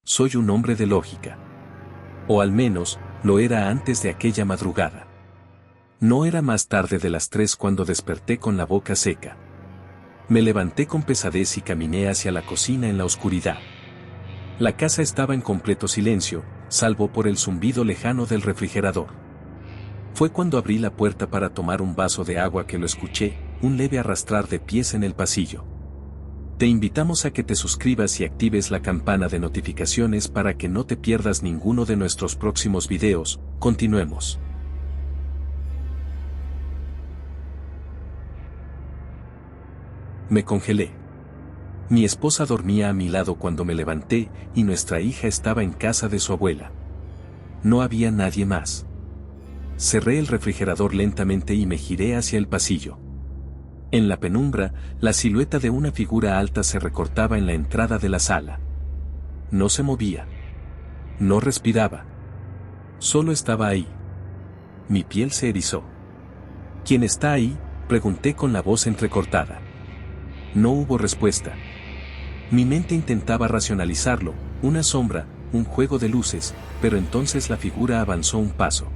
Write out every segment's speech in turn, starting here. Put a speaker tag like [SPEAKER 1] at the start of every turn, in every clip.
[SPEAKER 1] Soy un hombre de lógica. O al menos, lo era antes de aquella madrugada. No era más tarde de las 3 cuando desperté con la boca seca. Me levanté con pesadez y caminé hacia la cocina en la oscuridad. La casa estaba en completo silencio, salvo por el zumbido lejano del refrigerador. Fue cuando abrí la puerta para tomar un vaso de agua que lo escuché, un leve arrastrar de pies en el pasillo. Te invitamos a que te suscribas y actives la campana de notificaciones para que no te pierdas ninguno de nuestros próximos videos. Continuemos. Me congelé. Mi esposa dormía a mi lado cuando me levanté y nuestra hija estaba en casa de su abuela. No había nadie más. Cerré el refrigerador lentamente y me giré hacia el pasillo. En la penumbra, la silueta de una figura alta se recortaba en la entrada de la sala. No se movía. No respiraba. Solo estaba ahí. Mi piel se erizó. ¿Quién está ahí?, pregunté con la voz entrecortada. No hubo respuesta. Mi mente intentaba racionalizarlo, una sombra, un juego de luces, pero entonces la figura avanzó un paso.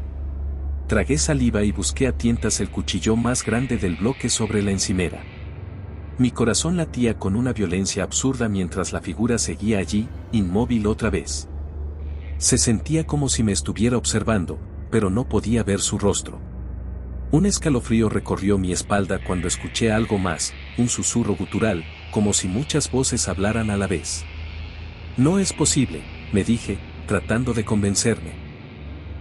[SPEAKER 1] Tragué saliva y busqué a tientas el cuchillo más grande del bloque sobre la encimera. Mi corazón latía con una violencia absurda mientras la figura seguía allí, inmóvil otra vez. Se sentía como si me estuviera observando, pero no podía ver su rostro. Un escalofrío recorrió mi espalda cuando escuché algo más, un susurro gutural, como si muchas voces hablaran a la vez. No es posible, me dije, tratando de convencerme.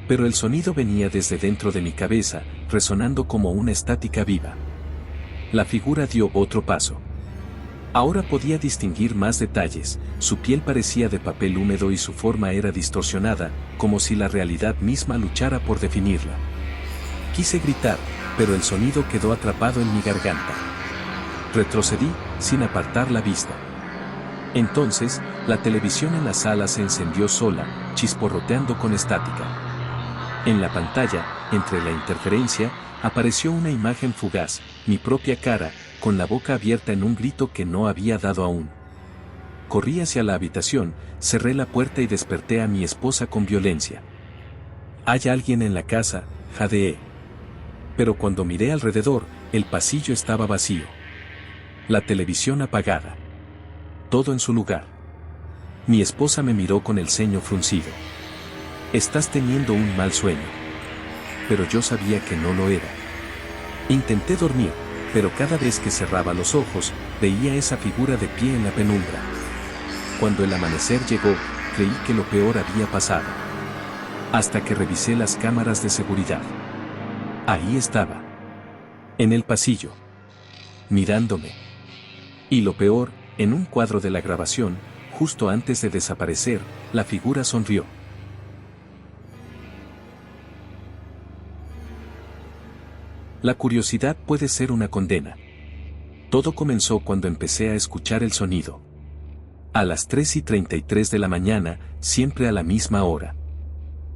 [SPEAKER 1] Pero el sonido venía desde dentro de mi cabeza, resonando como una estática viva. La figura dio otro paso. Ahora podía distinguir más detalles, su piel parecía de papel húmedo y su forma era distorsionada, como si la realidad misma luchara por definirla. Quise gritar, pero el sonido quedó atrapado en mi garganta. Retrocedí, sin apartar la vista. Entonces, la televisión en la sala se encendió sola, chisporroteando con estática. En la pantalla, entre la interferencia, apareció una imagen fugaz, mi propia cara, con la boca abierta en un grito que no había dado aún. Corrí hacia la habitación, cerré la puerta y desperté a mi esposa con violencia. «¿Hay alguien en la casa?», jadeé. Pero cuando miré alrededor, el pasillo estaba vacío. La televisión apagada. Todo en su lugar. Mi esposa me miró con el ceño fruncido. «Estás teniendo un mal sueño». Pero yo sabía que no lo era. Intenté dormir, pero cada vez que cerraba los ojos, veía esa figura de pie en la penumbra. Cuando el amanecer llegó, creí que lo peor había pasado. Hasta que revisé las cámaras de seguridad. Ahí estaba. En el pasillo. Mirándome. Y lo peor, en un cuadro de la grabación, justo antes de desaparecer, la figura sonrió. La curiosidad puede ser una condena. Todo comenzó cuando empecé a escuchar el sonido. A las 3:33 de la mañana, siempre a la misma hora.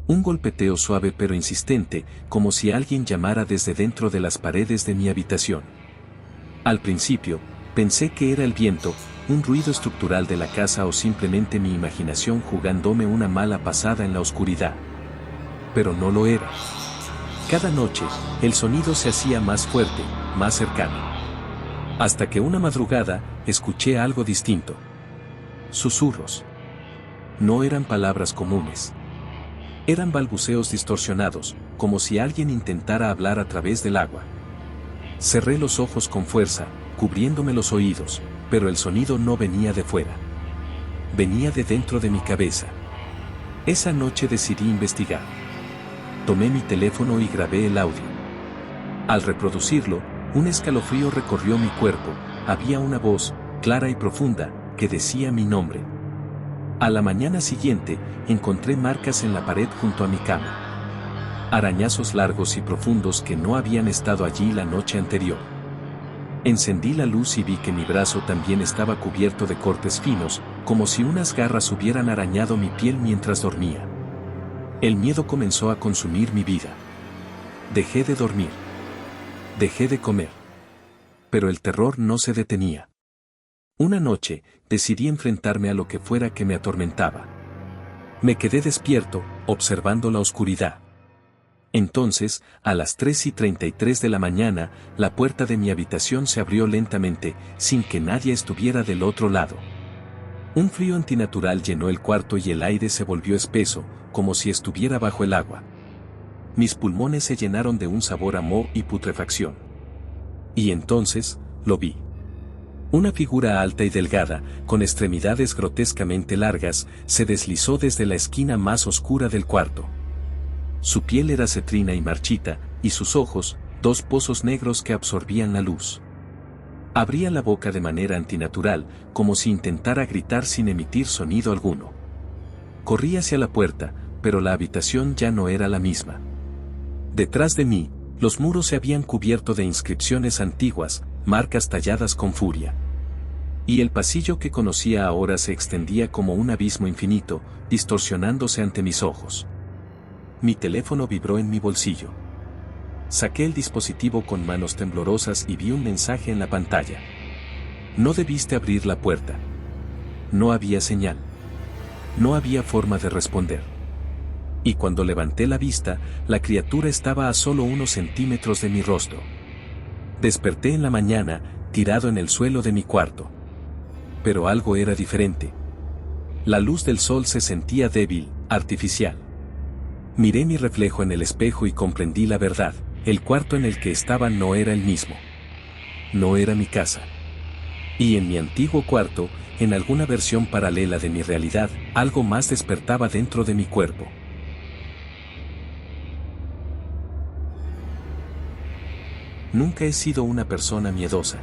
[SPEAKER 1] Un golpeteo suave pero insistente, como si alguien llamara desde dentro de las paredes de mi habitación. Al principio, pensé que era el viento, un ruido estructural de la casa o simplemente mi imaginación jugándome una mala pasada en la oscuridad. Pero no lo era. Cada noche, el sonido se hacía más fuerte, más cercano. Hasta que una madrugada, escuché algo distinto. Susurros. No eran palabras comunes. Eran balbuceos distorsionados, como si alguien intentara hablar a través del agua. Cerré los ojos con fuerza, cubriéndome los oídos, pero el sonido no venía de fuera. Venía de dentro de mi cabeza. Esa noche decidí investigar. Tomé mi teléfono y grabé el audio. Al reproducirlo, un escalofrío recorrió mi cuerpo, había una voz, clara y profunda, que decía mi nombre. A la mañana siguiente, encontré marcas en la pared junto a mi cama. Arañazos largos y profundos que no habían estado allí la noche anterior. Encendí la luz y vi que mi brazo también estaba cubierto de cortes finos, como si unas garras hubieran arañado mi piel mientras dormía. El miedo comenzó a consumir mi vida. Dejé de dormir. Dejé de comer. Pero el terror no se detenía. Una noche, decidí enfrentarme a lo que fuera que me atormentaba. Me quedé despierto, observando la oscuridad. Entonces, a las 3:33 de la mañana, la puerta de mi habitación se abrió lentamente, sin que nadie estuviera del otro lado. Un frío antinatural llenó el cuarto y el aire se volvió espeso, como si estuviera bajo el agua. Mis pulmones se llenaron de un sabor a moho y putrefacción. Y entonces, lo vi. Una figura alta y delgada, con extremidades grotescamente largas, se deslizó desde la esquina más oscura del cuarto. Su piel era cetrina y marchita, y sus ojos, dos pozos negros que absorbían la luz. Abría la boca de manera antinatural, como si intentara gritar sin emitir sonido alguno. Corrí hacia la puerta, pero la habitación ya no era la misma. Detrás de mí, los muros se habían cubierto de inscripciones antiguas, marcas talladas con furia. Y el pasillo que conocía ahora se extendía como un abismo infinito, distorsionándose ante mis ojos. Mi teléfono vibró en mi bolsillo. Saqué el dispositivo con manos temblorosas y vi un mensaje en la pantalla. No debiste abrir la puerta. No había señal. No había forma de responder. Y cuando levanté la vista, la criatura estaba a solo unos centímetros de mi rostro. Desperté en la mañana, tirado en el suelo de mi cuarto. Pero algo era diferente. La luz del sol se sentía débil, artificial. Miré mi reflejo en el espejo y comprendí la verdad. El cuarto en el que estaba no era el mismo. No era mi casa. Y en mi antiguo cuarto, en alguna versión paralela de mi realidad, algo más despertaba dentro de mi cuerpo. Nunca he sido una persona miedosa.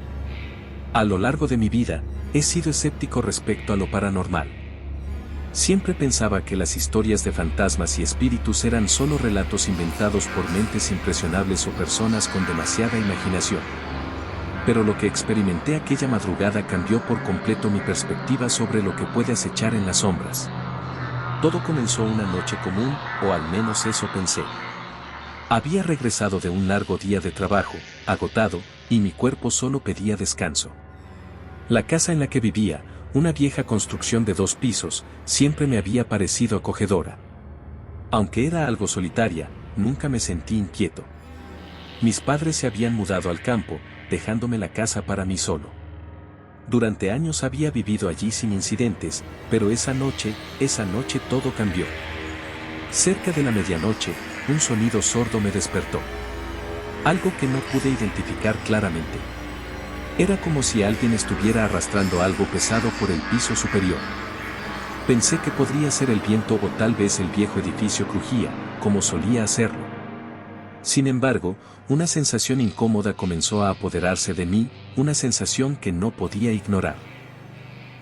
[SPEAKER 1] A lo largo de mi vida, he sido escéptico respecto a lo paranormal. Siempre pensaba que las historias de fantasmas y espíritus eran solo relatos inventados por mentes impresionables o personas con demasiada imaginación. Pero lo que experimenté aquella madrugada cambió por completo mi perspectiva sobre lo que puede acechar en las sombras. Todo comenzó una noche común, o al menos eso pensé. Había regresado de un largo día de trabajo, agotado, y mi cuerpo solo pedía descanso. La casa en la que vivía, una vieja construcción de 2 pisos, siempre me había parecido acogedora. Aunque era algo solitaria, nunca me sentí inquieto. Mis padres se habían mudado al campo, dejándome la casa para mí solo. Durante años había vivido allí sin incidentes, pero esa noche todo cambió. Cerca de la medianoche, un sonido sordo me despertó. Algo que no pude identificar claramente. Era como si alguien estuviera arrastrando algo pesado por el piso superior. Pensé que podría ser el viento o tal vez el viejo edificio crujía, como solía hacerlo. Sin embargo, una sensación incómoda comenzó a apoderarse de mí, una sensación que no podía ignorar.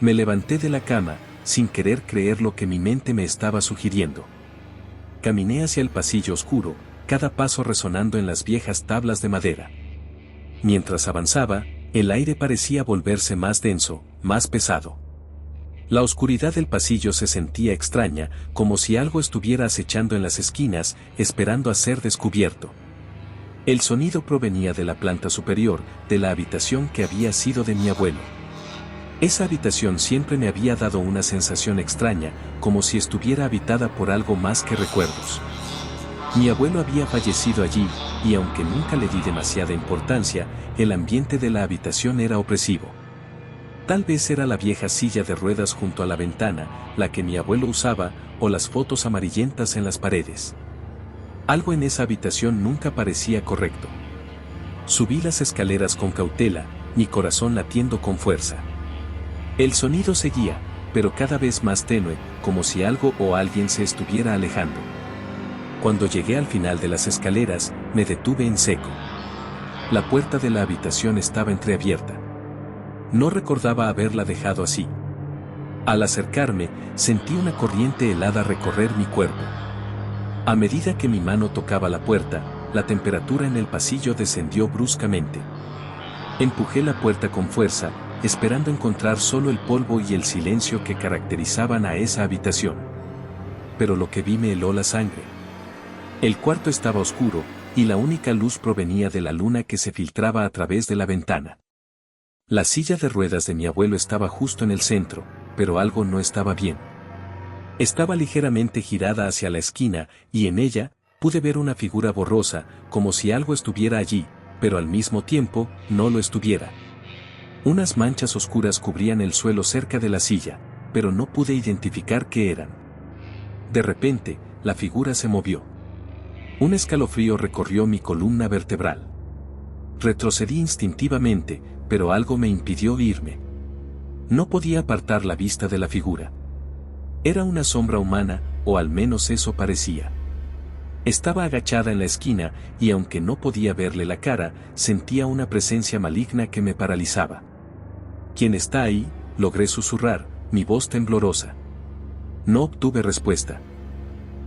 [SPEAKER 1] Me levanté de la cama, sin querer creer lo que mi mente me estaba sugiriendo. Caminé hacia el pasillo oscuro, cada paso resonando en las viejas tablas de madera. Mientras avanzaba, el aire parecía volverse más denso, más pesado. La oscuridad del pasillo se sentía extraña, como si algo estuviera acechando en las esquinas, esperando a ser descubierto. El sonido provenía de la planta superior, de la habitación que había sido de mi abuelo. Esa habitación siempre me había dado una sensación extraña, como si estuviera habitada por algo más que recuerdos. Mi abuelo había fallecido allí, y aunque nunca le di demasiada importancia, el ambiente de la habitación era opresivo. Tal vez era la vieja silla de ruedas junto a la ventana, la que mi abuelo usaba, o las fotos amarillentas en las paredes. Algo en esa habitación nunca parecía correcto. Subí las escaleras con cautela, mi corazón latiendo con fuerza. El sonido seguía, pero cada vez más tenue, como si algo o alguien se estuviera alejando. Cuando llegué al final de las escaleras, me detuve en seco. La puerta de la habitación estaba entreabierta. No recordaba haberla dejado así. Al acercarme, sentí una corriente helada recorrer mi cuerpo. A medida que mi mano tocaba la puerta, la temperatura en el pasillo descendió bruscamente. Empujé la puerta con fuerza, esperando encontrar solo el polvo y el silencio que caracterizaban a esa habitación. Pero lo que vi me heló la sangre. El cuarto estaba oscuro, y la única luz provenía de la luna que se filtraba a través de la ventana. La silla de ruedas de mi abuelo estaba justo en el centro, pero algo no estaba bien. Estaba ligeramente girada hacia la esquina, y en ella, pude ver una figura borrosa, como si algo estuviera allí, pero al mismo tiempo, no lo estuviera. Unas manchas oscuras cubrían el suelo cerca de la silla, pero no pude identificar qué eran. De repente, la figura se movió. Un escalofrío recorrió mi columna vertebral. Retrocedí instintivamente, pero algo me impidió irme. No podía apartar la vista de la figura. Era una sombra humana, o al menos eso parecía. Estaba agachada en la esquina, y aunque no podía verle la cara, sentía una presencia maligna que me paralizaba. ¿Quién está ahí?, logré susurrar, mi voz temblorosa. No obtuve respuesta.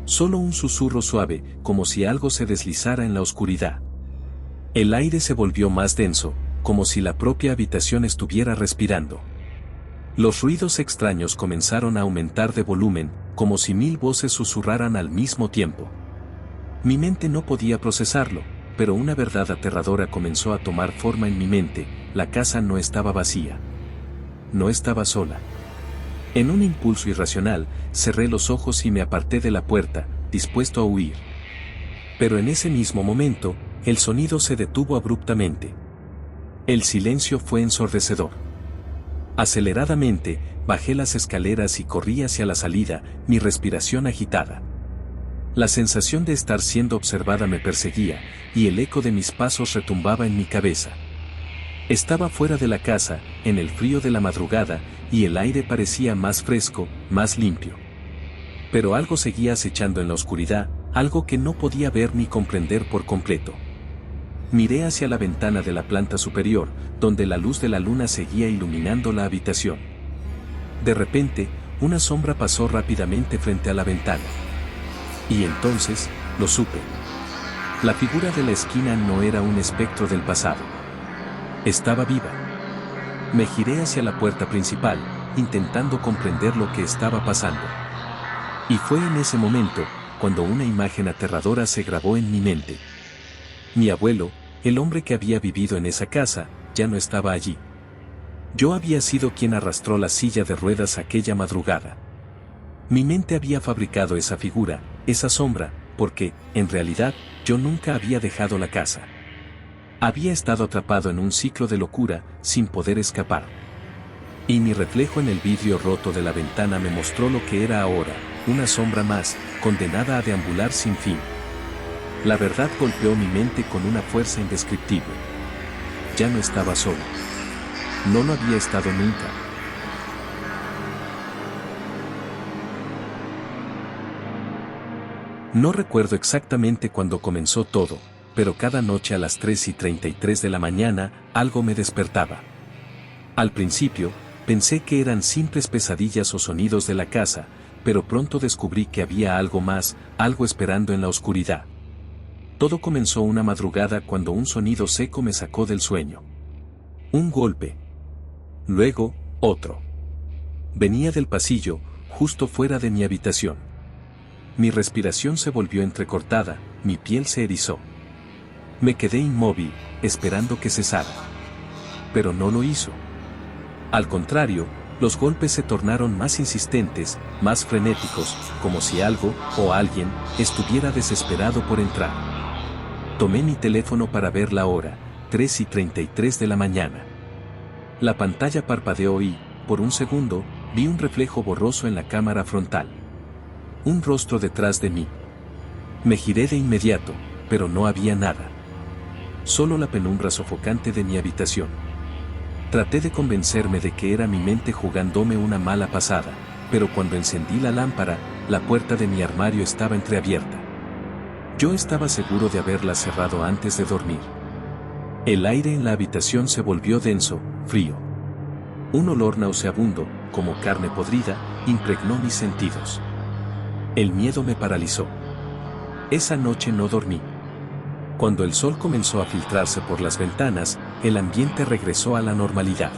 [SPEAKER 1] Solo un susurro suave, como si algo se deslizara en la oscuridad. El aire se volvió más denso, como si la propia habitación estuviera respirando. Los ruidos extraños comenzaron a aumentar de volumen, como si 1000 voces susurraran al mismo tiempo. Mi mente no podía procesarlo, pero una verdad aterradora comenzó a tomar forma en mi mente: la casa no estaba vacía. No estaba sola. En un impulso irracional, cerré los ojos y me aparté de la puerta, dispuesto a huir. Pero en ese mismo momento, el sonido se detuvo abruptamente. El silencio fue ensordecedor. Aceleradamente, bajé las escaleras y corrí hacia la salida, mi respiración agitada. La sensación de estar siendo observada me perseguía, y el eco de mis pasos retumbaba en mi cabeza. Estaba fuera de la casa, en el frío de la madrugada, y el aire parecía más fresco, más limpio. Pero algo seguía acechando en la oscuridad, algo que no podía ver ni comprender por completo. Miré hacia la ventana de la planta superior, donde la luz de la luna seguía iluminando la habitación. De repente, una sombra pasó rápidamente frente a la ventana. Y entonces, lo supe. La figura de la esquina no era un espectro del pasado. Estaba viva. Me giré hacia la puerta principal, intentando comprender lo que estaba pasando. Y fue en ese momento, cuando una imagen aterradora se grabó en mi mente. Mi abuelo, el hombre que había vivido en esa casa, ya no estaba allí. Yo había sido quien arrastró la silla de ruedas aquella madrugada. Mi mente había fabricado esa figura, esa sombra, porque, en realidad, yo nunca había dejado la casa. Había estado atrapado en un ciclo de locura, sin poder escapar. Y mi reflejo en el vidrio roto de la ventana me mostró lo que era ahora, una sombra más, condenada a deambular sin fin. La verdad golpeó mi mente con una fuerza indescriptible. Ya no estaba solo. No lo había estado nunca. No recuerdo exactamente cuándo comenzó todo, pero cada noche a las 3:33 de la mañana, algo me despertaba. Al principio, pensé que eran simples pesadillas o sonidos de la casa, pero pronto descubrí que había algo más, algo esperando en la oscuridad. Todo comenzó una madrugada cuando un sonido seco me sacó del sueño. Un golpe. Luego, otro. Venía del pasillo, justo fuera de mi habitación. Mi respiración se volvió entrecortada, mi piel se erizó. Me quedé inmóvil, esperando que cesara. Pero no lo hizo. Al contrario, los golpes se tornaron más insistentes, más frenéticos, como si algo, o alguien, estuviera desesperado por entrar. Tomé mi teléfono para ver la hora, 3:33 de la mañana. La pantalla parpadeó y, por un segundo, vi un reflejo borroso en la cámara frontal. Un rostro detrás de mí. Me giré de inmediato, pero no había nada. Solo la penumbra sofocante de mi habitación. Traté de convencerme de que era mi mente jugándome una mala pasada, pero cuando encendí la lámpara, la puerta de mi armario estaba entreabierta. Yo estaba seguro de haberla cerrado antes de dormir. El aire en la habitación se volvió denso, frío. Un olor nauseabundo, como carne podrida, impregnó mis sentidos. El miedo me paralizó. Esa noche no dormí. Cuando el sol comenzó a filtrarse por las ventanas, el ambiente regresó a la normalidad.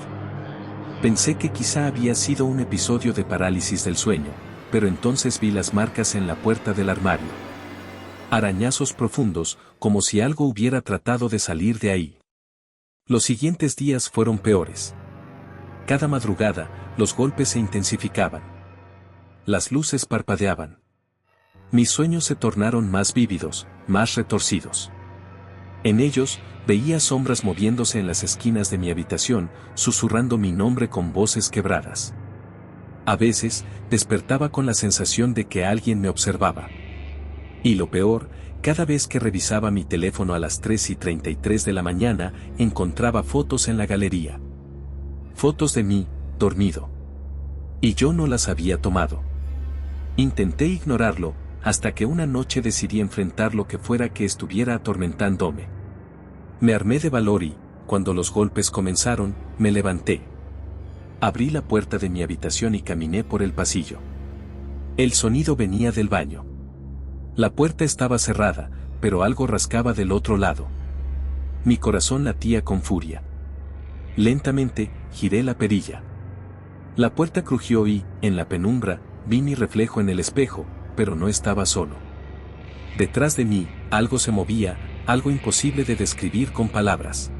[SPEAKER 1] Pensé que quizá había sido un episodio de parálisis del sueño, pero entonces vi las marcas en la puerta del armario. Arañazos profundos, como si algo hubiera tratado de salir de ahí. Los siguientes días fueron peores. Cada madrugada, los golpes se intensificaban. Las luces parpadeaban. Mis sueños se tornaron más vívidos, más retorcidos. En ellos, veía sombras moviéndose en las esquinas de mi habitación, susurrando mi nombre con voces quebradas. A veces, despertaba con la sensación de que alguien me observaba. Y lo peor, cada vez que revisaba mi teléfono a las 3:33 de la mañana, encontraba fotos en la galería. Fotos de mí, dormido. Y yo no las había tomado. Intenté ignorarlo, hasta que una noche decidí enfrentar lo que fuera que estuviera atormentándome. Me armé de valor y, cuando los golpes comenzaron, me levanté. Abrí la puerta de mi habitación y caminé por el pasillo. El sonido venía del baño. La puerta estaba cerrada, pero algo rascaba del otro lado. Mi corazón latía con furia. Lentamente, giré la perilla. La puerta crujió y, en la penumbra, vi mi reflejo en el espejo, pero no estaba solo. Detrás de mí, algo se movía, algo imposible de describir con palabras.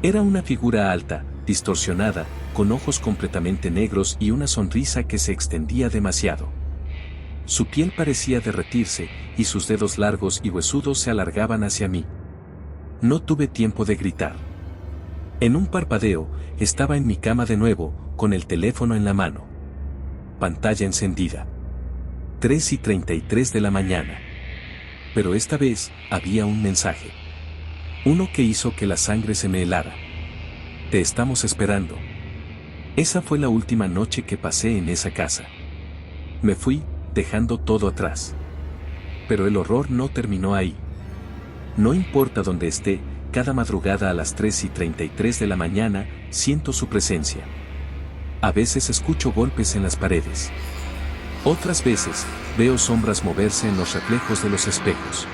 [SPEAKER 1] Era una figura alta, distorsionada, con ojos completamente negros y una sonrisa que se extendía demasiado. Su piel parecía derretirse, y sus dedos largos y huesudos se alargaban hacia mí. No tuve tiempo de gritar. En un parpadeo, estaba en mi cama de nuevo, con el teléfono en la mano. Pantalla encendida. 3:33 de la mañana. Pero esta vez, había un mensaje. Uno que hizo que la sangre se me helara. Te estamos esperando. Esa fue la última noche que pasé en esa casa. Me fui, dejando todo atrás. Pero el horror no terminó ahí. No importa dónde esté, cada madrugada a las 3:33 de la mañana, siento su presencia. A veces escucho golpes en las paredes. Otras veces, veo sombras moverse en los reflejos de los espejos.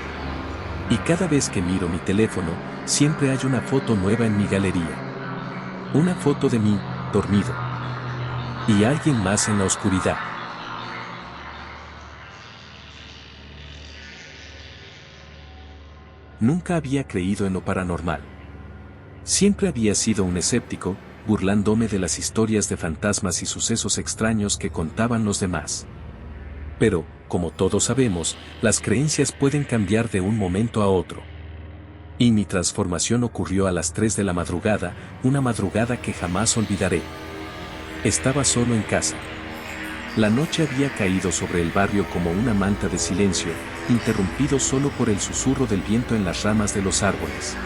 [SPEAKER 1] Y cada vez que miro mi teléfono, siempre hay una foto nueva en mi galería. Una foto de mí, dormido. Y alguien más en la oscuridad. Nunca había creído en lo paranormal. Siempre había sido un escéptico, burlándome de las historias de fantasmas y sucesos extraños que contaban los demás. Pero, como todos sabemos, las creencias pueden cambiar de un momento a otro. Y mi transformación ocurrió a las 3 de la madrugada, una madrugada que jamás olvidaré. Estaba solo en casa. La noche había caído sobre el barrio como una manta de silencio, interrumpido solo por el susurro del viento en las ramas de los árboles.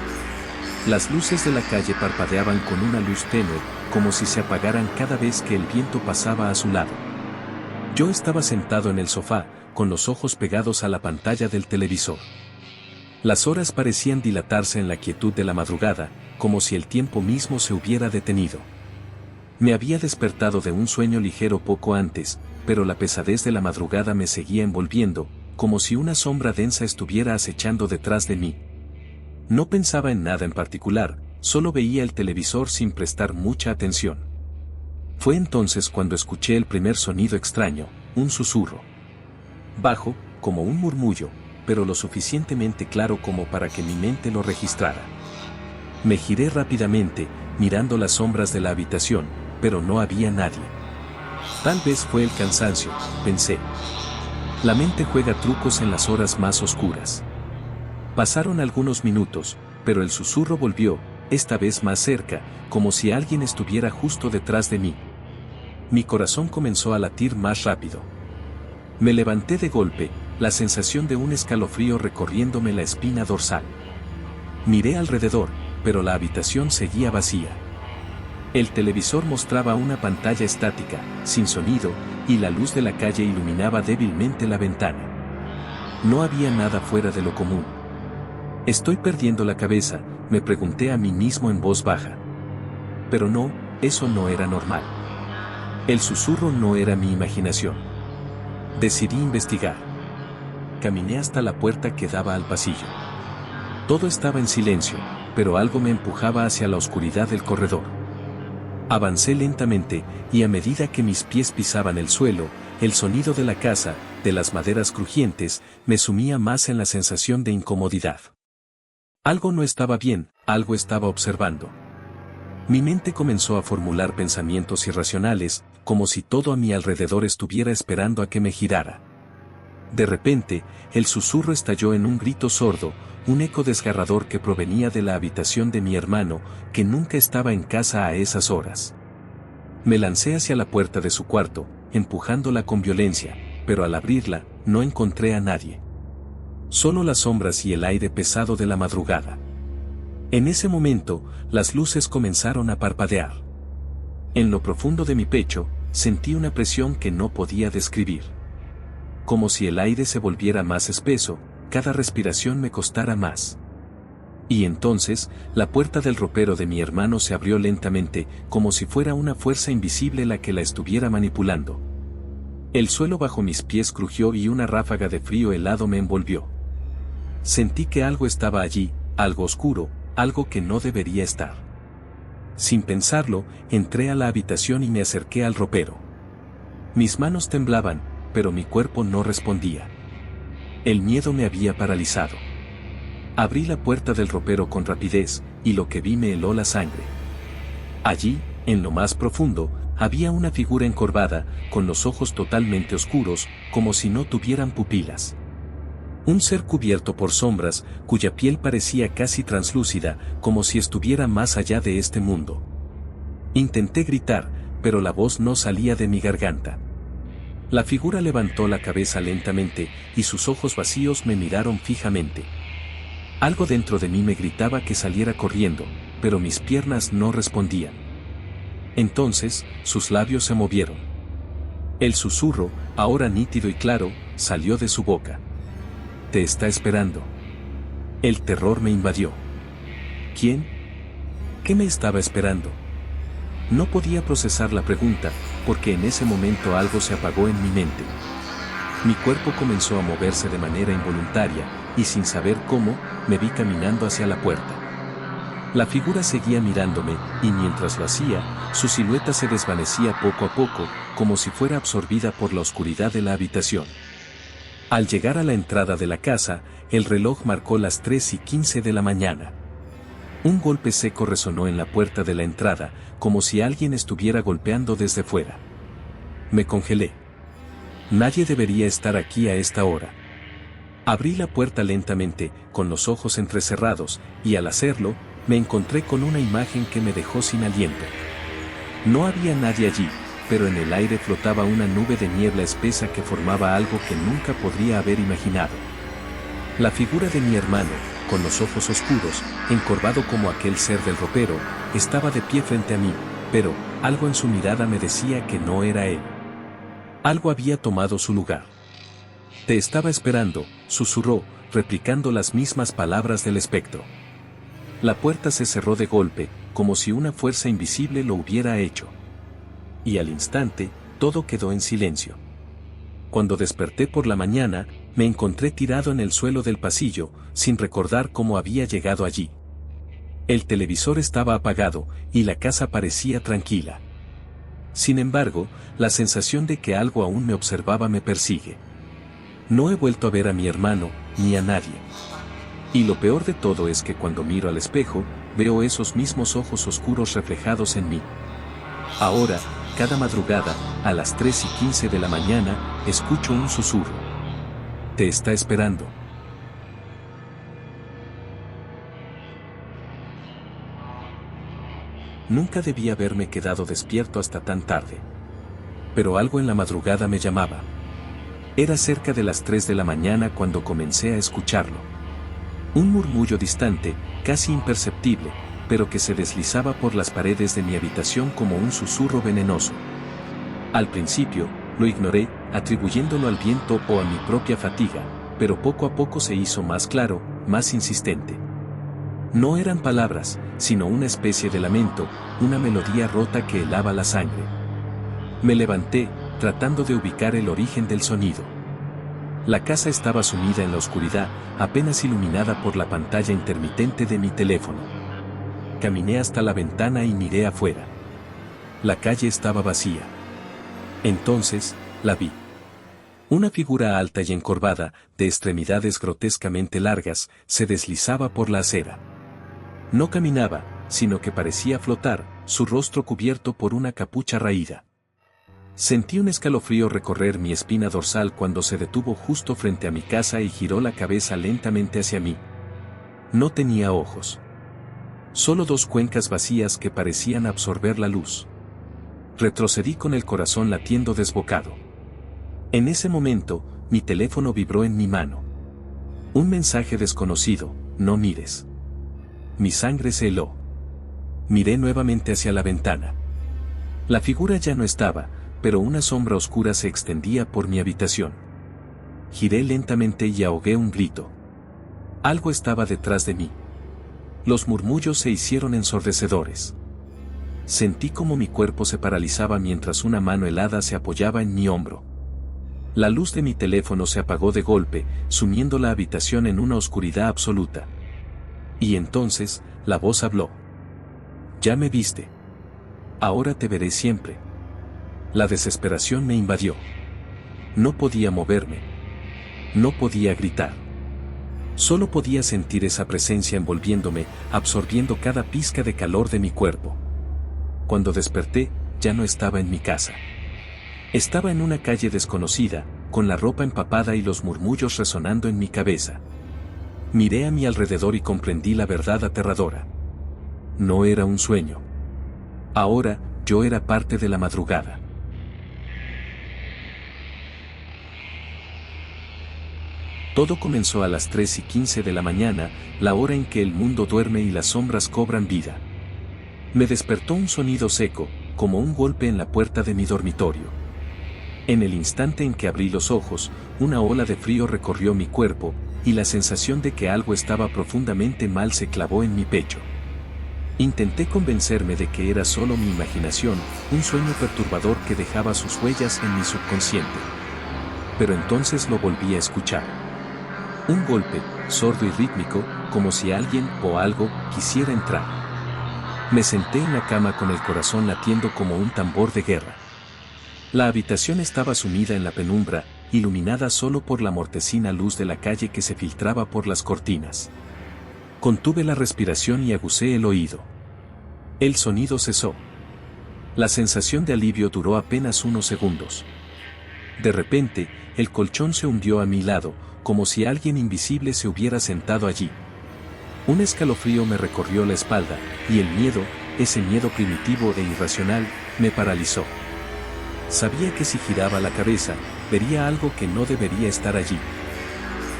[SPEAKER 1] Las luces de la calle parpadeaban con una luz tenue, como si se apagaran cada vez que el viento pasaba a su lado. Yo estaba sentado en el sofá, con los ojos pegados a la pantalla del televisor. Las horas parecían dilatarse en la quietud de la madrugada, como si el tiempo mismo se hubiera detenido. Me había despertado de un sueño ligero poco antes, pero la pesadez de la madrugada me seguía envolviendo, como si una sombra densa estuviera acechando detrás de mí. No pensaba en nada en particular, solo veía el televisor sin prestar mucha atención. Fue entonces cuando escuché el primer sonido extraño, un susurro. Bajo, como un murmullo, pero lo suficientemente claro como para que mi mente lo registrara. Me giré rápidamente, mirando las sombras de la habitación, pero no había nadie. Tal vez fue el cansancio, pensé. La mente juega trucos en las horas más oscuras. Pasaron algunos minutos, pero el susurro volvió, esta vez más cerca, como si alguien estuviera justo detrás de mí. Mi corazón comenzó a latir más rápido. Me levanté de golpe, la sensación de un escalofrío recorriéndome la espina dorsal. Miré alrededor, pero la habitación seguía vacía. El televisor mostraba una pantalla estática, sin sonido, y la luz de la calle iluminaba débilmente la ventana. No había nada fuera de lo común. ¿Estoy perdiendo la cabeza?, me pregunté a mí mismo en voz baja. Pero no, eso no era normal. El susurro no era mi imaginación. Decidí investigar. Caminé hasta la puerta que daba al pasillo. Todo estaba en silencio, pero algo me empujaba hacia la oscuridad del corredor. Avancé lentamente, y a medida que mis pies pisaban el suelo, el sonido de la casa, de las maderas crujientes, me sumía más en la sensación de incomodidad. Algo no estaba bien, algo estaba observando. Mi mente comenzó a formular pensamientos irracionales, como si todo a mi alrededor estuviera esperando a que me girara. De repente, el susurro estalló en un grito sordo, un eco desgarrador que provenía de la habitación de mi hermano, que nunca estaba en casa a esas horas. Me lancé hacia la puerta de su cuarto, empujándola con violencia, pero al abrirla, no encontré a nadie. Solo las sombras y el aire pesado de la madrugada. En ese momento, las luces comenzaron a parpadear. En lo profundo de mi pecho, sentí una presión que no podía describir. Como si el aire se volviera más espeso, cada respiración me costara más. Y entonces, la puerta del ropero de mi hermano se abrió lentamente, como si fuera una fuerza invisible la que la estuviera manipulando. El suelo bajo mis pies crujió y una ráfaga de frío helado me envolvió. Sentí que algo estaba allí, algo oscuro, algo que no debería estar. Sin pensarlo, entré a la habitación y me acerqué al ropero. Mis manos temblaban, pero mi cuerpo no respondía. El miedo me había paralizado. Abrí la puerta del ropero con rapidez, y lo que vi me heló la sangre. Allí, en lo más profundo, había una figura encorvada, con los ojos totalmente oscuros, como si no tuvieran pupilas. Un ser cubierto por sombras, cuya piel parecía casi translúcida, como si estuviera más allá de este mundo. Intenté gritar, pero la voz no salía de mi garganta. La figura levantó la cabeza lentamente, y sus ojos vacíos me miraron fijamente. Algo dentro de mí me gritaba que saliera corriendo, pero mis piernas no respondían. Entonces, sus labios se movieron. El susurro, ahora nítido y claro, salió de su boca. Te está esperando. El terror me invadió. ¿Quién? ¿Qué me estaba esperando? No podía procesar la pregunta, porque en ese momento algo se apagó en mi mente. Mi cuerpo comenzó a moverse de manera involuntaria, y sin saber cómo, me vi caminando hacia la puerta. La figura seguía mirándome, y mientras lo hacía, su silueta se desvanecía poco a poco, como si fuera absorbida por la oscuridad de la habitación. Al llegar a la entrada de la casa, el reloj marcó las 3:15 de la mañana. Un golpe seco resonó en la puerta de la entrada, como si alguien estuviera golpeando desde fuera. Me congelé. Nadie debería estar aquí a esta hora. Abrí la puerta lentamente, con los ojos entrecerrados, y al hacerlo, me encontré con una imagen que me dejó sin aliento. No había nadie allí, pero en el aire flotaba una nube de niebla espesa que formaba algo que nunca podría haber imaginado. La figura de mi hermano, con los ojos oscuros, encorvado como aquel ser del ropero, estaba de pie frente a mí, pero algo en su mirada me decía que no era él. Algo había tomado su lugar. Te estaba esperando, susurró, replicando las mismas palabras del espectro. La puerta se cerró de golpe, como si una fuerza invisible lo hubiera hecho. Y al instante, todo quedó en silencio. Cuando desperté por la mañana, me encontré tirado en el suelo del pasillo, sin recordar cómo había llegado allí. El televisor estaba apagado, y la casa parecía tranquila. Sin embargo, la sensación de que algo aún me observaba me persigue. No he vuelto a ver a mi hermano, ni a nadie. Y lo peor de todo es que cuando miro al espejo, veo esos mismos ojos oscuros reflejados en mí. Ahora, cada madrugada, a las 3:15 de la mañana, escucho un susurro. Te está esperando. Nunca debí haberme quedado despierto hasta tan tarde. Pero algo en la madrugada me llamaba. Era cerca de las 3 de la mañana cuando comencé a escucharlo. Un murmullo distante, casi imperceptible, pero que se deslizaba por las paredes de mi habitación como un susurro venenoso. Al principio, lo ignoré, atribuyéndolo al viento o a mi propia fatiga, pero poco a poco se hizo más claro, más insistente. No eran palabras, sino una especie de lamento, una melodía rota que helaba la sangre. Me levanté, tratando de ubicar el origen del sonido. La casa estaba sumida en la oscuridad, apenas iluminada por la pantalla intermitente de mi teléfono. Caminé hasta la ventana y miré afuera. La calle estaba vacía. Entonces, la vi. Una figura alta y encorvada, de extremidades grotescamente largas, se deslizaba por la acera. No caminaba, sino que parecía flotar, su rostro cubierto por una capucha raída. Sentí un escalofrío recorrer mi espina dorsal cuando se detuvo justo frente a mi casa y giró la cabeza lentamente hacia mí. No tenía ojos. Solo dos cuencas vacías que parecían absorber la luz. Retrocedí con el corazón latiendo desbocado. En ese momento, mi teléfono vibró en mi mano. Un mensaje desconocido: no mires. Mi sangre se heló. Miré nuevamente hacia la ventana. La figura ya no estaba, pero una sombra oscura se extendía por mi habitación. Giré lentamente y ahogué un grito. Algo estaba detrás de mí. Los murmullos se hicieron ensordecedores. Sentí como mi cuerpo se paralizaba mientras una mano helada se apoyaba en mi hombro. La luz de mi teléfono se apagó de golpe, sumiendo la habitación en una oscuridad absoluta. Y entonces, la voz habló. Ya me viste. Ahora te veré siempre. La desesperación me invadió. No podía moverme. No podía gritar. Solo podía sentir esa presencia envolviéndome, absorbiendo cada pizca de calor de mi cuerpo. Cuando desperté, ya no estaba en mi casa. Estaba en una calle desconocida, con la ropa empapada y los murmullos resonando en mi cabeza. Miré a mi alrededor y comprendí la verdad aterradora. No era un sueño. Ahora, yo era parte de la madrugada. Todo comenzó a las 3:15 de la mañana, la hora en que el mundo duerme y las sombras cobran vida. Me despertó un sonido seco, como un golpe en la puerta de mi dormitorio. En el instante en que abrí los ojos, una ola de frío recorrió mi cuerpo, y la sensación de que algo estaba profundamente mal se clavó en mi pecho. Intenté convencerme de que era solo mi imaginación, un sueño perturbador que dejaba sus huellas en mi subconsciente. Pero entonces lo volví a escuchar. Un golpe, sordo y rítmico, como si alguien o algo quisiera entrar. Me senté en la cama con el corazón latiendo como un tambor de guerra. La habitación estaba sumida en la penumbra, iluminada solo por la mortecina luz de la calle que se filtraba por las cortinas. Contuve la respiración y aguzé el oído. El sonido cesó. La sensación de alivio duró apenas unos segundos. De repente, el colchón se hundió a mi lado, como si alguien invisible se hubiera sentado allí. Un escalofrío me recorrió la espalda, y el miedo, ese miedo primitivo e irracional, me paralizó. Sabía que si giraba la cabeza, vería algo que no debería estar allí.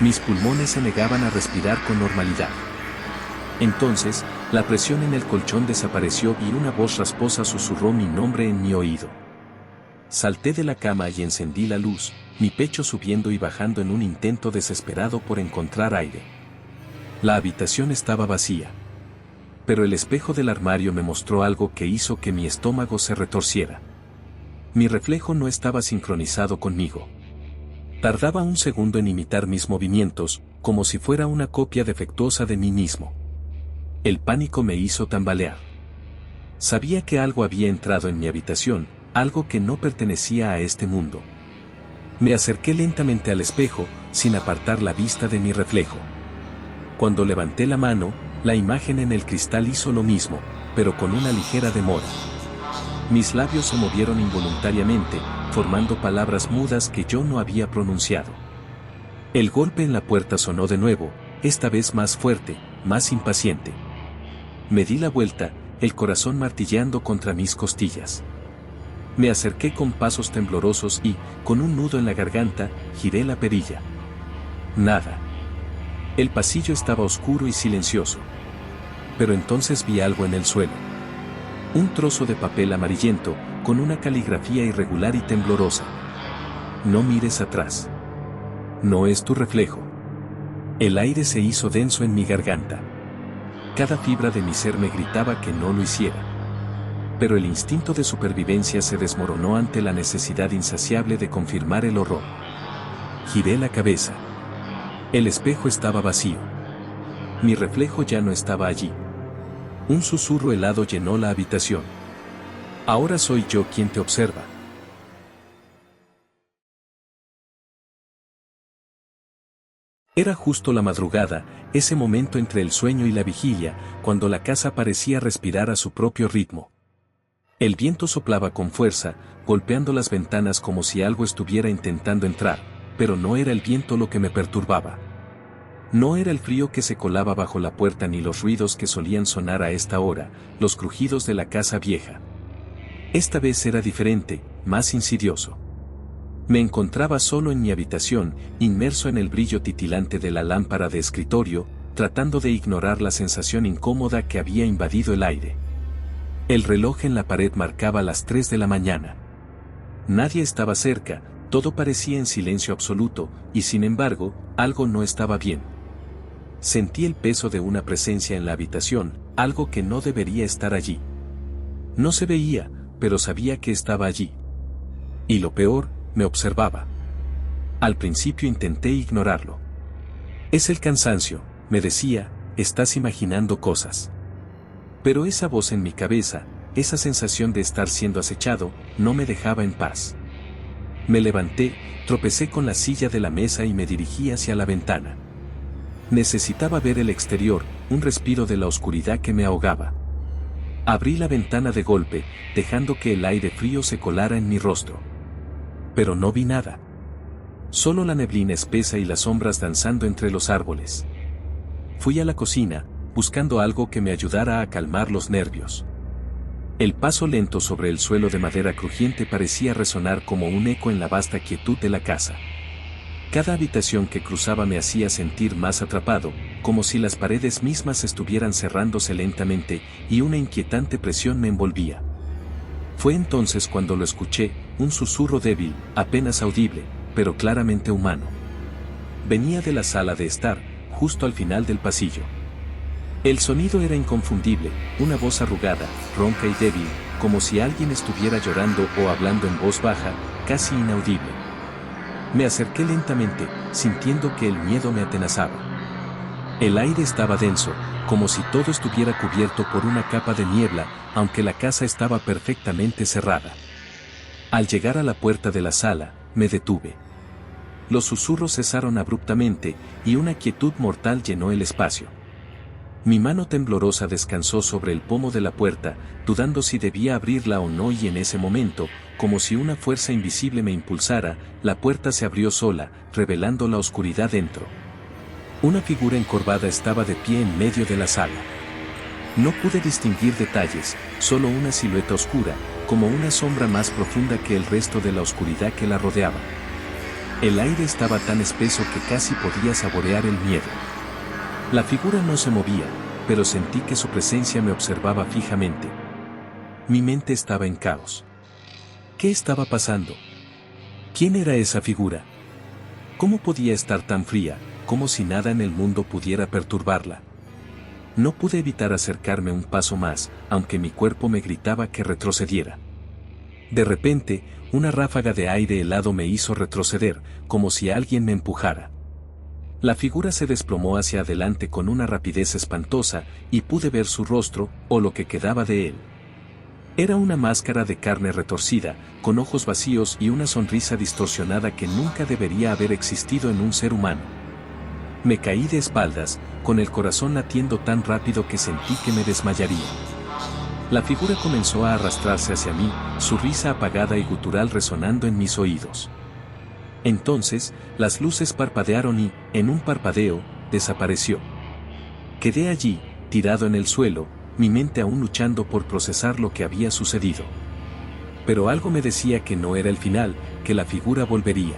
[SPEAKER 1] Mis pulmones se negaban a respirar con normalidad. Entonces, la presión en el colchón desapareció y una voz rasposa susurró mi nombre en mi oído. Salté de la cama y encendí la luz, mi pecho subiendo y bajando en un intento desesperado por encontrar aire. La habitación estaba vacía. Pero el espejo del armario me mostró algo que hizo que mi estómago se retorciera. Mi reflejo no estaba sincronizado conmigo. Tardaba un segundo en imitar mis movimientos, como si fuera una copia defectuosa de mí mismo. El pánico me hizo tambalear. Sabía que algo había entrado en mi habitación, algo que no pertenecía a este mundo. Me acerqué lentamente al espejo, sin apartar la vista de mi reflejo. Cuando levanté la mano, la imagen en el cristal hizo lo mismo, pero con una ligera demora. Mis labios se movieron involuntariamente, formando palabras mudas que yo no había pronunciado. El golpe en la puerta sonó de nuevo, esta vez más fuerte, más impaciente. Me di la vuelta, el corazón martilleando contra mis costillas. Me acerqué con pasos temblorosos y, con un nudo en la garganta, giré la perilla. Nada. El pasillo estaba oscuro y silencioso. Pero entonces vi algo en el suelo. Un trozo de papel amarillento, con una caligrafía irregular y temblorosa. No mires atrás. No es tu reflejo. El aire se hizo denso en mi garganta. Cada fibra de mi ser me gritaba que no lo hiciera. Pero el instinto de supervivencia se desmoronó ante la necesidad insaciable de confirmar el horror. Giré la cabeza. El espejo estaba vacío. Mi reflejo ya no estaba allí. Un susurro helado llenó la habitación. Ahora soy yo quien te observa. Era justo la madrugada, ese momento entre el sueño y la vigilia, cuando la casa parecía respirar a su propio ritmo. El viento soplaba con fuerza, golpeando las ventanas como si algo estuviera intentando entrar, pero no era el viento lo que me perturbaba. No era el frío que se colaba bajo la puerta ni los ruidos que solían sonar a esta hora, los crujidos de la casa vieja. Esta vez era diferente, más insidioso. Me encontraba solo en mi habitación, inmerso en el brillo titilante de la lámpara de escritorio, tratando de ignorar la sensación incómoda que había invadido el aire. El reloj en la pared marcaba las 3 de la mañana. Nadie estaba cerca, todo parecía en silencio absoluto, y sin embargo, algo no estaba bien. Sentí el peso de una presencia en la habitación, algo que no debería estar allí. No se veía, pero sabía que estaba allí. Y lo peor, me observaba. Al principio intenté ignorarlo. Es el cansancio, me decía, estás imaginando cosas. Pero esa voz en mi cabeza, esa sensación de estar siendo acechado, no me dejaba en paz. Me levanté, tropecé con la silla de la mesa y me dirigí hacia la ventana. Necesitaba ver el exterior, un respiro de la oscuridad que me ahogaba. Abrí la ventana de golpe, dejando que el aire frío se colara en mi rostro. Pero no vi nada. Solo la neblina espesa y las sombras danzando entre los árboles. Fui a la cocina, buscando algo que me ayudara a calmar los nervios. El paso lento sobre el suelo de madera crujiente parecía resonar como un eco en la vasta quietud de la casa. Cada habitación que cruzaba me hacía sentir más atrapado, como si las paredes mismas estuvieran cerrándose lentamente, y una inquietante presión me envolvía. Fue entonces cuando lo escuché, un susurro débil, apenas audible, pero claramente humano. Venía de la sala de estar, justo al final del pasillo. El sonido era inconfundible, una voz arrugada, ronca y débil, como si alguien estuviera llorando o hablando en voz baja, casi inaudible. Me acerqué lentamente, sintiendo que el miedo me atenazaba. El aire estaba denso, como si todo estuviera cubierto por una capa de niebla, aunque la casa estaba perfectamente cerrada. Al llegar a la puerta de la sala, me detuve. Los susurros cesaron abruptamente, y una quietud mortal llenó el espacio. Mi mano temblorosa descansó sobre el pomo de la puerta, dudando si debía abrirla o no, y en ese momento, como si una fuerza invisible me impulsara, la puerta se abrió sola, revelando la oscuridad dentro. Una figura encorvada estaba de pie en medio de la sala. No pude distinguir detalles, solo una silueta oscura, como una sombra más profunda que el resto de la oscuridad que la rodeaba. El aire estaba tan espeso que casi podía saborear el miedo. La figura no se movía, pero sentí que su presencia me observaba fijamente. Mi mente estaba en caos. ¿Qué estaba pasando? ¿Quién era esa figura? ¿Cómo podía estar tan fría, como si nada en el mundo pudiera perturbarla? No pude evitar acercarme un paso más, aunque mi cuerpo me gritaba que retrocediera. De repente, una ráfaga de aire helado me hizo retroceder, como si alguien me empujara. La figura se desplomó hacia adelante con una rapidez espantosa, y pude ver su rostro, o lo que quedaba de él. Era una máscara de carne retorcida, con ojos vacíos y una sonrisa distorsionada que nunca debería haber existido en un ser humano. Me caí de espaldas, con el corazón latiendo tan rápido que sentí que me desmayaría. La figura comenzó a arrastrarse hacia mí, su risa apagada y gutural resonando en mis oídos. Entonces, las luces parpadearon y, en un parpadeo, desapareció. Quedé allí, tirado en el suelo, mi mente aún luchando por procesar lo que había sucedido. Pero algo me decía que no era el final, que la figura volvería.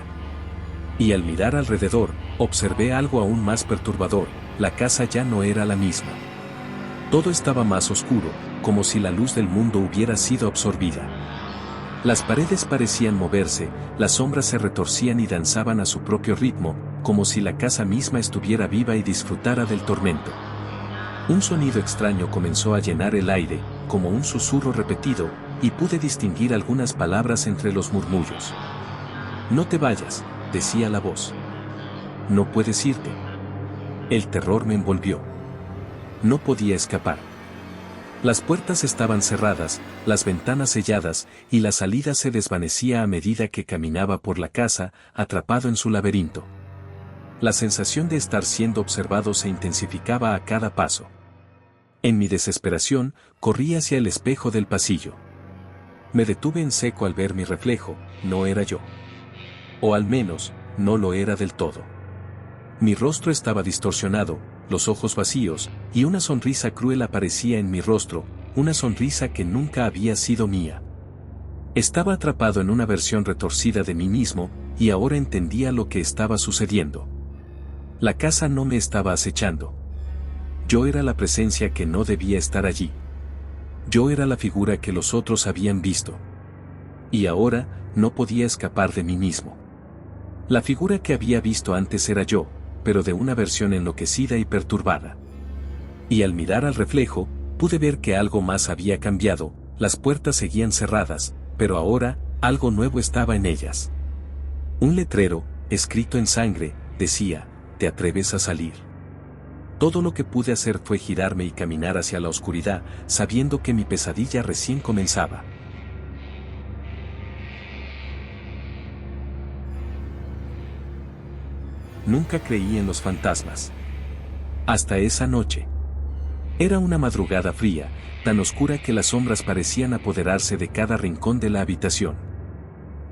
[SPEAKER 1] Y al mirar alrededor, observé algo aún más perturbador: la casa ya no era la misma. Todo estaba más oscuro, como si la luz del mundo hubiera sido absorbida. Las paredes parecían moverse, las sombras se retorcían y danzaban a su propio ritmo, como si la casa misma estuviera viva y disfrutara del tormento. Un sonido extraño comenzó a llenar el aire, como un susurro repetido, y pude distinguir algunas palabras entre los murmullos. «No te vayas», decía la voz. «No puedes irte». El terror me envolvió. No podía escapar. Las puertas estaban cerradas, las ventanas selladas, y la salida se desvanecía a medida que caminaba por la casa, atrapado en su laberinto. La sensación de estar siendo observado se intensificaba a cada paso. En mi desesperación, corrí hacia el espejo del pasillo. Me detuve en seco al ver mi reflejo, no era yo. O al menos, no lo era del todo. Mi rostro estaba distorsionado, los ojos vacíos, y una sonrisa cruel aparecía en mi rostro, una sonrisa que nunca había sido mía. Estaba atrapado en una versión retorcida de mí mismo, y ahora entendía lo que estaba sucediendo. La casa no me estaba acechando. Yo era la presencia que no debía estar allí. Yo era la figura que los otros habían visto. Y ahora, no podía escapar de mí mismo. La figura que había visto antes era yo, pero de una versión enloquecida y perturbada. Y al mirar al reflejo, pude ver que algo más había cambiado, las puertas seguían cerradas, pero ahora, algo nuevo estaba en ellas. Un letrero, escrito en sangre, decía, ¿te atreves a salir? Todo lo que pude hacer fue girarme y caminar hacia la oscuridad, sabiendo que mi pesadilla recién comenzaba. Nunca creí en los fantasmas. Hasta esa noche. Era una madrugada fría, tan oscura que las sombras parecían apoderarse de cada rincón de la habitación.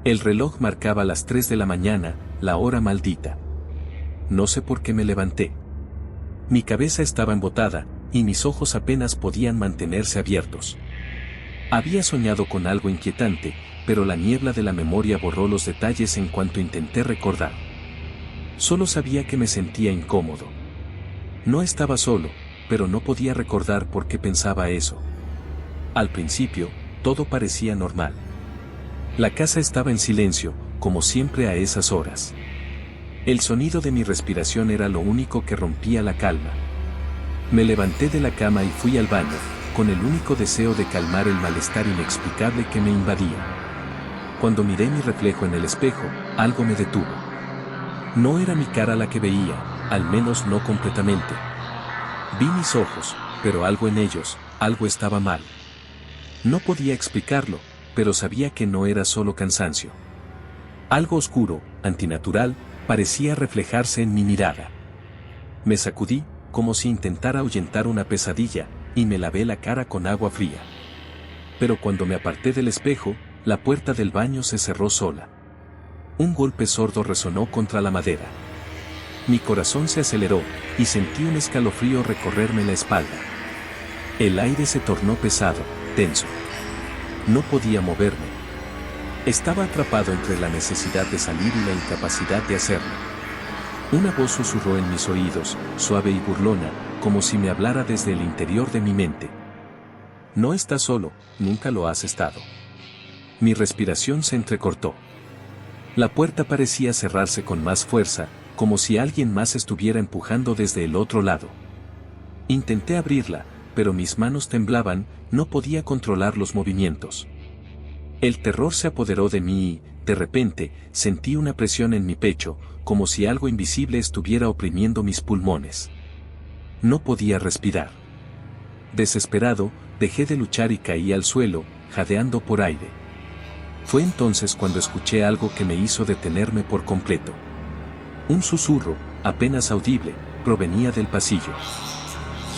[SPEAKER 1] El reloj marcaba las 3 de la mañana, la hora maldita. No sé por qué me levanté. Mi cabeza estaba embotada, y mis ojos apenas podían mantenerse abiertos. Había soñado con algo inquietante, pero la niebla de la memoria borró los detalles en cuanto intenté recordar. Solo sabía que me sentía incómodo. No estaba solo, pero no podía recordar por qué pensaba eso. Al principio, todo parecía normal. La casa estaba en silencio, como siempre a esas horas. El sonido de mi respiración era lo único que rompía la calma. Me levanté de la cama y fui al baño, con el único deseo de calmar el malestar inexplicable que me invadía. Cuando miré mi reflejo en el espejo, algo me detuvo. No era mi cara la que veía, al menos no completamente. Vi mis ojos, pero algo en ellos, algo estaba mal. No podía explicarlo, pero sabía que no era solo cansancio. Algo oscuro, antinatural, parecía reflejarse en mi mirada. Me sacudí, como si intentara ahuyentar una pesadilla, y me lavé la cara con agua fría. Pero cuando me aparté del espejo, la puerta del baño se cerró sola. Un golpe sordo resonó contra la madera. Mi corazón se aceleró, y sentí un escalofrío recorrerme la espalda. El aire se tornó pesado, tenso. No podía moverme. Estaba atrapado entre la necesidad de salir y la incapacidad de hacerlo. Una voz susurró en mis oídos, suave y burlona, como si me hablara desde el interior de mi mente. No estás solo, nunca lo has estado. Mi respiración se entrecortó. La puerta parecía cerrarse con más fuerza, como si alguien más estuviera empujando desde el otro lado. Intenté abrirla, pero mis manos temblaban, no podía controlar los movimientos. El terror se apoderó de mí y, de repente, sentí una presión en mi pecho, como si algo invisible estuviera oprimiendo mis pulmones. No podía respirar. Desesperado, dejé de luchar y caí al suelo, jadeando por aire. Fue entonces cuando escuché algo que me hizo detenerme por completo. Un susurro, apenas audible, provenía del pasillo.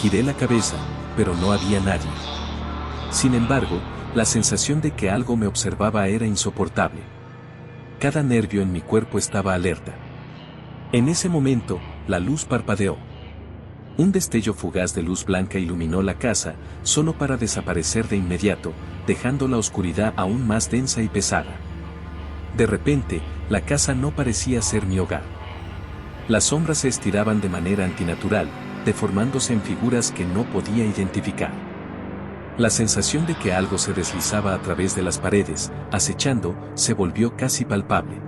[SPEAKER 1] Giré la cabeza, pero no había nadie. Sin embargo, la sensación de que algo me observaba era insoportable. Cada nervio en mi cuerpo estaba alerta. En ese momento, la luz parpadeó. Un destello fugaz de luz blanca iluminó la casa, solo para desaparecer de inmediato, dejando la oscuridad aún más densa y pesada. De repente, la casa no parecía ser mi hogar. Las sombras se estiraban de manera antinatural, deformándose en figuras que no podía identificar. La sensación de que algo se deslizaba a través de las paredes, acechando, se volvió casi palpable.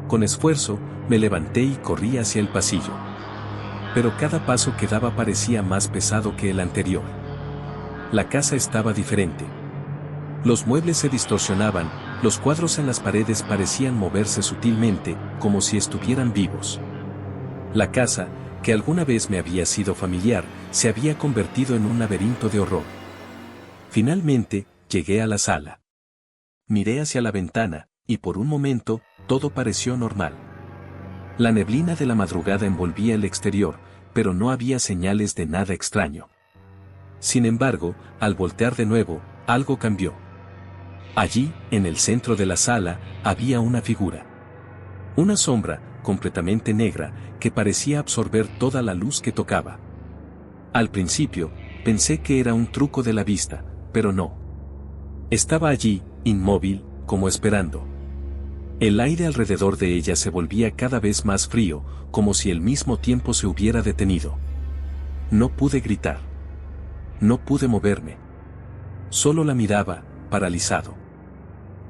[SPEAKER 1] Con esfuerzo, me levanté y corrí hacia el pasillo. Pero cada paso que daba parecía más pesado que el anterior. La casa estaba diferente. Los muebles se distorsionaban, los cuadros en las paredes parecían moverse sutilmente, como si estuvieran vivos. La casa, que alguna vez me había sido familiar, se había convertido en un laberinto de horror. Finalmente, llegué a la sala. Miré hacia la ventana, y por un momento, todo pareció normal. La neblina de la madrugada envolvía el exterior, pero no había señales de nada extraño. Sin embargo, al voltear de nuevo, algo cambió. Allí, en el centro de la sala, había una figura. Una sombra, completamente negra, que parecía absorber toda la luz que tocaba. Al principio, pensé que era un truco de la vista, pero no. Estaba allí, inmóvil, como esperando. El aire alrededor de ella se volvía cada vez más frío, como si el mismo tiempo se hubiera detenido. No pude gritar. No pude moverme. Solo la miraba, paralizado.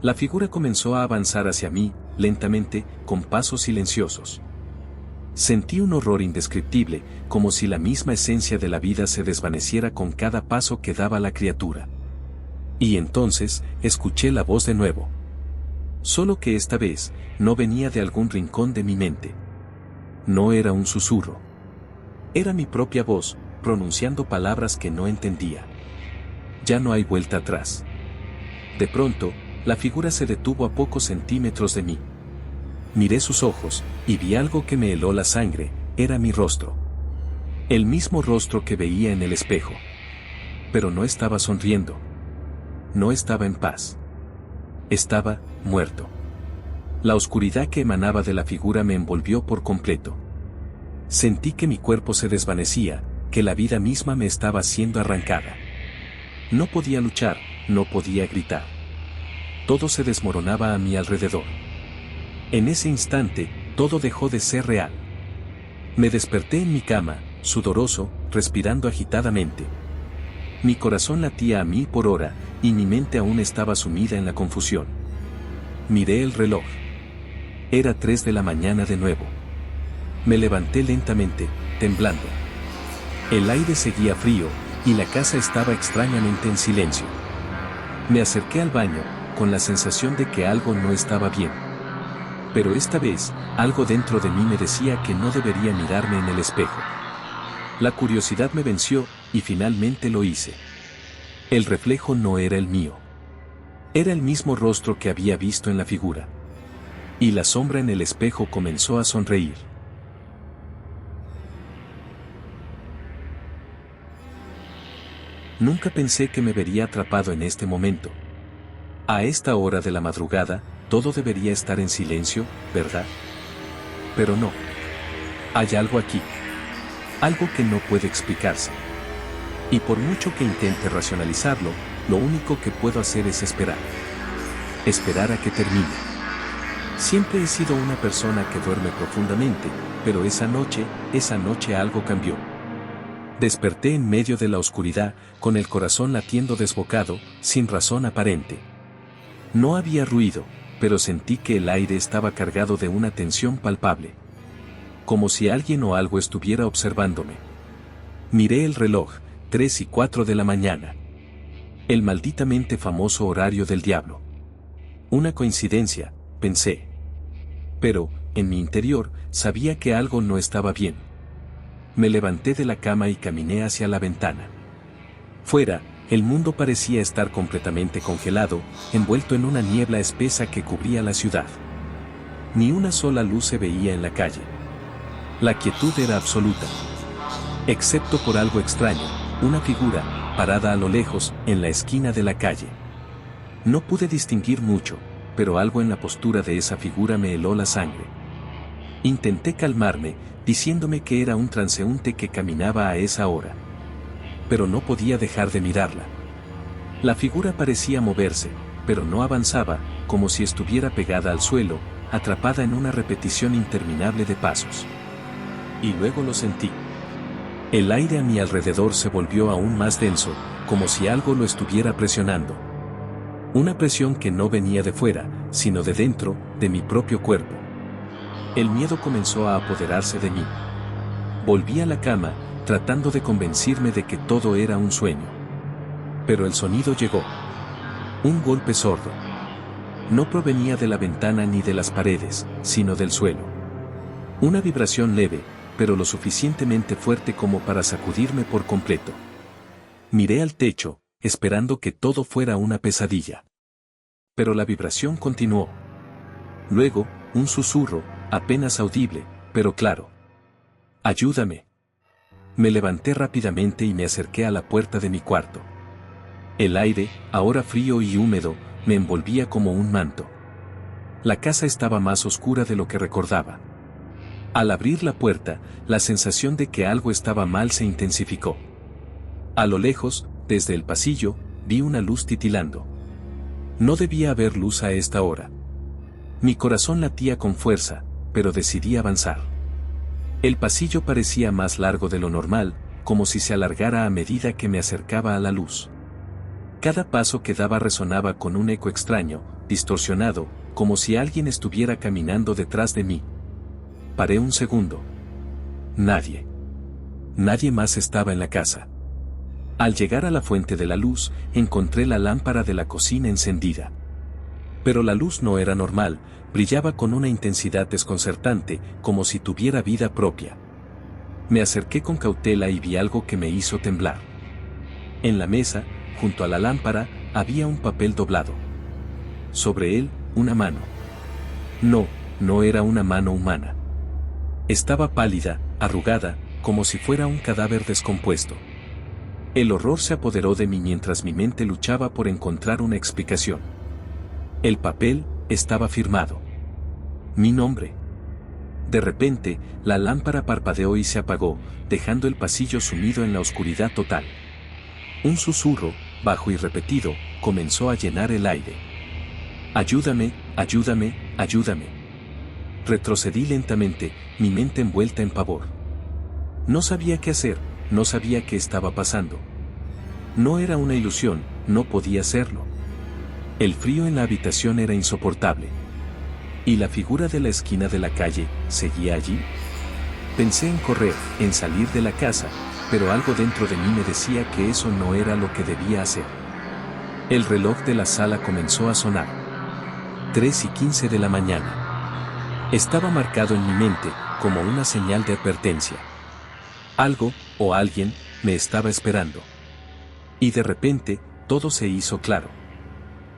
[SPEAKER 1] La figura comenzó a avanzar hacia mí, lentamente, con pasos silenciosos. Sentí un horror indescriptible, como si la misma esencia de la vida se desvaneciera con cada paso que daba la criatura. Y entonces, escuché la voz de nuevo. Solo que esta vez, no venía de algún rincón de mi mente. No era un susurro. Era mi propia voz, pronunciando palabras que no entendía. Ya no hay vuelta atrás. De pronto, la figura se detuvo a pocos centímetros de mí. Miré sus ojos, y vi algo que me heló la sangre, era mi rostro. El mismo rostro que veía en el espejo. Pero no estaba sonriendo. No estaba en paz. Estaba muerto. La oscuridad que emanaba de la figura me envolvió por completo. Sentí que mi cuerpo se desvanecía, que la vida misma me estaba siendo arrancada. No podía luchar, no podía gritar. Todo se desmoronaba a mi alrededor. En ese instante, todo dejó de ser real. Me desperté en mi cama, sudoroso, respirando agitadamente. Mi corazón latía a 1000 por hora, y mi mente aún estaba sumida en la confusión. Miré el reloj. Era 3 de la mañana de nuevo. Me levanté lentamente, temblando. El aire seguía frío, y la casa estaba extrañamente en silencio. Me acerqué al baño, con la sensación de que algo no estaba bien. Pero esta vez, algo dentro de mí me decía que no debería mirarme en el espejo. La curiosidad me venció, y finalmente lo hice. El reflejo no era el mío. Era el mismo rostro que había visto en la figura. Y la sombra en el espejo comenzó a sonreír. Nunca pensé que me vería atrapado en este momento. A esta hora de la madrugada, todo debería estar en silencio, ¿verdad? Pero no. Hay algo aquí. Algo que no puede explicarse. Y por mucho que intente racionalizarlo, lo único que puedo hacer es esperar. Esperar a que termine. Siempre he sido una persona que duerme profundamente, pero esa noche algo cambió. Desperté en medio de la oscuridad, con el corazón latiendo desbocado, sin razón aparente. No había ruido, pero sentí que el aire estaba cargado de una tensión palpable. Como si alguien o algo estuviera observándome. Miré el reloj, 3:04 de la mañana. El malditamente famoso horario del diablo. Una coincidencia, pensé. Pero, en mi interior, sabía que algo no estaba bien. Me levanté de la cama y caminé hacia la ventana. Fuera, el mundo parecía estar completamente congelado, envuelto en una niebla espesa que cubría la ciudad. Ni una sola luz se veía en la calle. La quietud era absoluta. Excepto por algo extraño, una figura, parada a lo lejos, en la esquina de la calle. No pude distinguir mucho, pero algo en la postura de esa figura me heló la sangre. Intenté calmarme, diciéndome que era un transeúnte que caminaba a esa hora. Pero no podía dejar de mirarla. La figura parecía moverse, pero no avanzaba, como si estuviera pegada al suelo, atrapada en una repetición interminable de pasos. Y luego lo sentí. El aire a mi alrededor se volvió aún más denso, como si algo lo estuviera presionando. Una presión que no venía de fuera, sino de dentro, de mi propio cuerpo. El miedo comenzó a apoderarse de mí. Volví a la cama, tratando de convencerme de que todo era un sueño. Pero el sonido llegó. Un golpe sordo. No provenía de la ventana ni de las paredes, sino del suelo. Una vibración leve, pero lo suficientemente fuerte como para sacudirme por completo. Miré al techo, esperando que todo fuera una pesadilla. Pero la vibración continuó. Luego, un susurro, apenas audible, pero claro. ¡Ayúdame! Me levanté rápidamente y me acerqué a la puerta de mi cuarto. El aire, ahora frío y húmedo, me envolvía como un manto. La casa estaba más oscura de lo que recordaba. Al abrir la puerta, la sensación de que algo estaba mal se intensificó. A lo lejos, desde el pasillo, vi una luz titilando. No debía haber luz a esta hora. Mi corazón latía con fuerza, pero decidí avanzar. El pasillo parecía más largo de lo normal, como si se alargara a medida que me acercaba a la luz. Cada paso que daba resonaba con un eco extraño, distorsionado, como si alguien estuviera caminando detrás de mí. Paré un segundo. Nadie. Nadie más estaba en la casa. Al llegar a la fuente de la luz, encontré la lámpara de la cocina encendida. Pero la luz no era normal, brillaba con una intensidad desconcertante, como si tuviera vida propia. Me acerqué con cautela y vi algo que me hizo temblar. En la mesa, junto a la lámpara, había un papel doblado. Sobre él, una mano. No, no era una mano humana. Estaba pálida, arrugada, como si fuera un cadáver descompuesto. El horror se apoderó de mí mientras mi mente luchaba por encontrar una explicación. El papel estaba firmado. Mi nombre. De repente, la lámpara parpadeó y se apagó, dejando el pasillo sumido en la oscuridad total. Un susurro, bajo y repetido, comenzó a llenar el aire. Ayúdame, ayúdame, ayúdame. Retrocedí lentamente, mi mente envuelta en pavor. No sabía qué hacer, no sabía qué estaba pasando. No era una ilusión, no podía serlo. El frío en la habitación era insoportable. ¿Y la figura de la esquina de la calle seguía allí? Pensé en correr, en salir de la casa, pero algo dentro de mí me decía que eso no era lo que debía hacer. El reloj de la sala comenzó a sonar. 3:15 de la mañana. Estaba marcado en mi mente, como una señal de advertencia. Algo, o alguien, me estaba esperando. Y de repente, todo se hizo claro.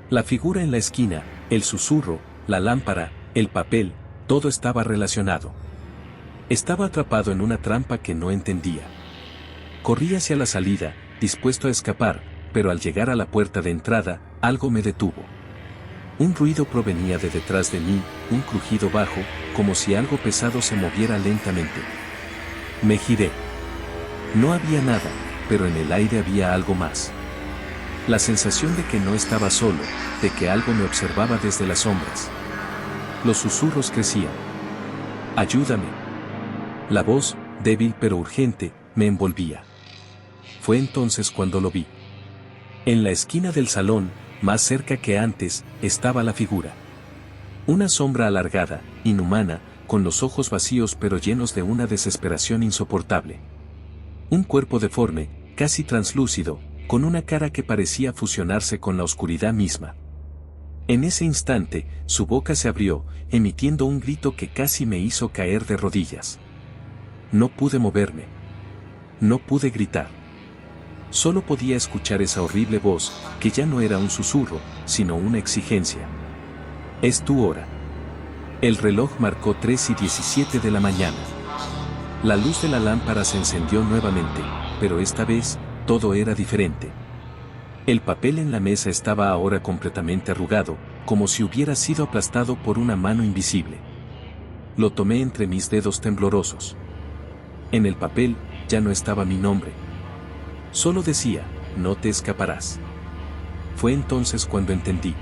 [SPEAKER 1] La figura en la esquina, el susurro, la lámpara, el papel, todo estaba relacionado. Estaba atrapado en una trampa que no entendía. Corrí hacia la salida, dispuesto a escapar, pero al llegar a la puerta de entrada, algo me detuvo. Un ruido provenía de detrás de mí, un crujido bajo, como si algo pesado se moviera lentamente. Me giré. No había nada, pero en el aire había algo más. La sensación de que no estaba solo, de que algo me observaba desde las sombras. Los susurros crecían. Ayúdame. La voz, débil pero urgente, me envolvía. Fue entonces cuando lo vi. En la esquina del salón, más cerca que antes, estaba la figura. Una sombra alargada, inhumana, con los ojos vacíos pero llenos de una desesperación insoportable. Un cuerpo deforme, casi translúcido, con una cara que parecía fusionarse con la oscuridad misma. En ese instante, su boca se abrió, emitiendo un grito que casi me hizo caer de rodillas. No pude moverme. No pude gritar. Solo podía escuchar esa horrible voz, que ya no era un susurro, sino una exigencia. Es tu hora. El reloj marcó 3:17 de la mañana. La luz de la lámpara se encendió nuevamente, pero esta vez, todo era diferente. El papel en la mesa estaba ahora completamente arrugado, como si hubiera sido aplastado por una mano invisible. Lo tomé entre mis dedos temblorosos. En el papel, ya no estaba mi nombre. Solo decía, no te escaparás. Fue entonces cuando entendí.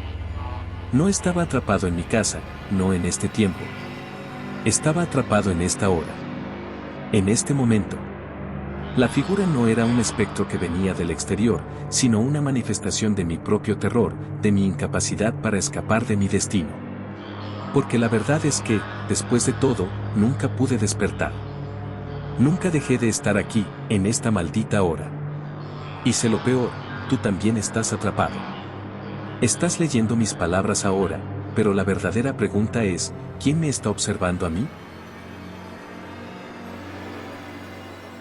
[SPEAKER 1] No estaba atrapado en mi casa, no en este tiempo. Estaba atrapado en esta hora. En este momento. La figura no era un espectro que venía del exterior, sino una manifestación de mi propio terror, de mi incapacidad para escapar de mi destino. Porque la verdad es que, después de todo, nunca pude despertar. Nunca dejé de estar aquí, en esta maldita hora. Y sé lo peor, tú también estás atrapado. Estás leyendo mis palabras ahora, pero la verdadera pregunta es, ¿quién me está observando a mí?